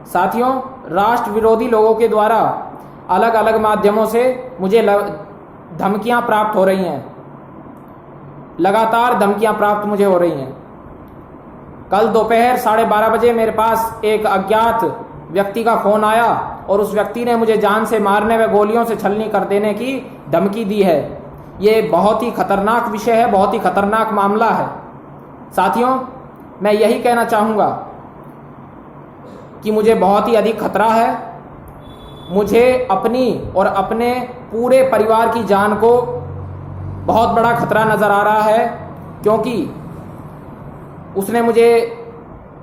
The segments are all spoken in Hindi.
साथियों, राष्ट्र विरोधी लोगों के द्वारा अलग अलग माध्यमों से मुझे धमकियां प्राप्त हो रही हैं, लगातार धमकियां प्राप्त मुझे हो रही हैं। कल दोपहर 12:30 बजे मेरे पास एक अज्ञात व्यक्ति का फोन आया और उस व्यक्ति ने मुझे जान से मारने व गोलियों से छलनी कर देने की धमकी दी है। ये बहुत ही खतरनाक विषय है, बहुत ही खतरनाक मामला है। साथियों, मैं यही कहना चाहूँगा कि मुझे बहुत ही अधिक खतरा है। मुझे अपनी और अपने पूरे परिवार की जान को बहुत बड़ा खतरा नज़र आ रहा है, क्योंकि उसने मुझे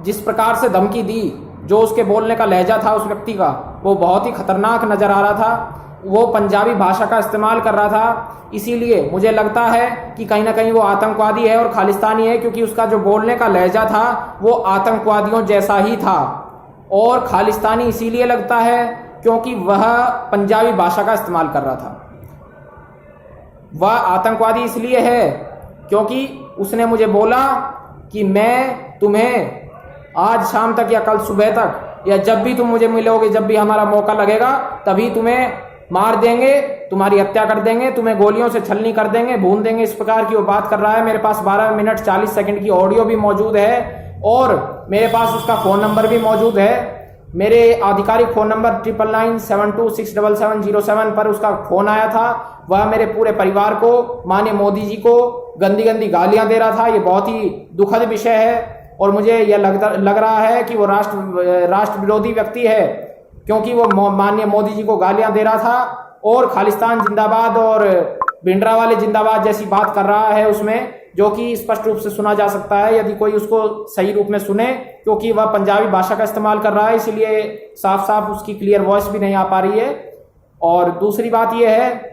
जिस प्रकार से धमकी दी, जो उसके बोलने का लहजा था उस व्यक्ति का, वो बहुत ही खतरनाक नज़र आ रहा था। वो पंजाबी भाषा का इस्तेमाल कर रहा था, इसीलिए मुझे लगता है कि कहीं ना कहीं वो आतंकवादी है और खालिस्तानी है, क्योंकि उसका जो बोलने का लहजा था वो आतंकवादियों जैसा ही था। और खालिस्तानी इसीलिए लगता है क्योंकि वह पंजाबी भाषा का इस्तेमाल कर रहा था। वह आतंकवादी इसलिए है क्योंकि उसने मुझे बोला कि मैं तुम्हें आज शाम तक या कल सुबह तक या जब भी तुम मुझे मिलोगे, जब भी हमारा मौका लगेगा, तभी तुम्हें मार देंगे, तुम्हारी हत्या कर देंगे, तुम्हें गोलियों से छलनी कर देंगे, भून देंगे। इस प्रकार की वो बात कर रहा है। मेरे पास 12 मिनट 40 सेकंड की ऑडियो भी मौजूद है और मेरे पास उसका फ़ोन नंबर भी मौजूद है। मेरे आधिकारिक फ़ोन नंबर 9997267707 पर उसका फ़ोन आया था। वह मेरे पूरे परिवार को, माननीय मोदी जी को गंदी गंदी गालियां दे रहा था। ये बहुत ही दुखद विषय है और मुझे यह लग रहा है कि वो राष्ट्र विरोधी व्यक्ति है, क्योंकि वो माननीय मोदी जी को गालियां दे रहा था और खालिस्तान जिंदाबाद और भिंडरावाले जिंदाबाद जैसी बात कर रहा है उसमें, जो कि स्पष्ट रूप से सुना जा सकता है यदि कोई उसको सही रूप में सुने, क्योंकि वह पंजाबी भाषा का इस्तेमाल कर रहा है, इसलिए साफ साफ उसकी क्लियर वॉइस भी नहीं आ पा रही है। और दूसरी बात यह है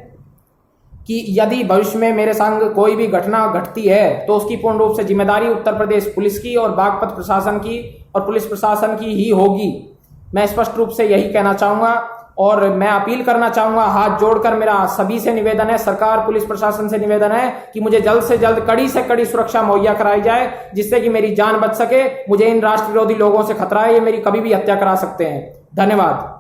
कि यदि भविष्य में मेरे संग कोई भी घटना घटती है तो उसकी पूर्ण रूप से जिम्मेदारी उत्तर प्रदेश पुलिस की और बागपत प्रशासन की और पुलिस प्रशासन की ही होगी। मैं स्पष्ट रूप से यही कहना चाहूँगा और मैं अपील करना चाहूँगा, हाथ जोड़कर मेरा सभी से निवेदन है, सरकार पुलिस प्रशासन से निवेदन है कि मुझे जल्द से जल्द कड़ी से कड़ी सुरक्षा मुहैया कराई जाए, जिससे कि मेरी जान बच सके। मुझे इन राष्ट्र विरोधी लोगों से खतरा है, ये मेरी कभी भी हत्या करा सकते हैं। धन्यवाद।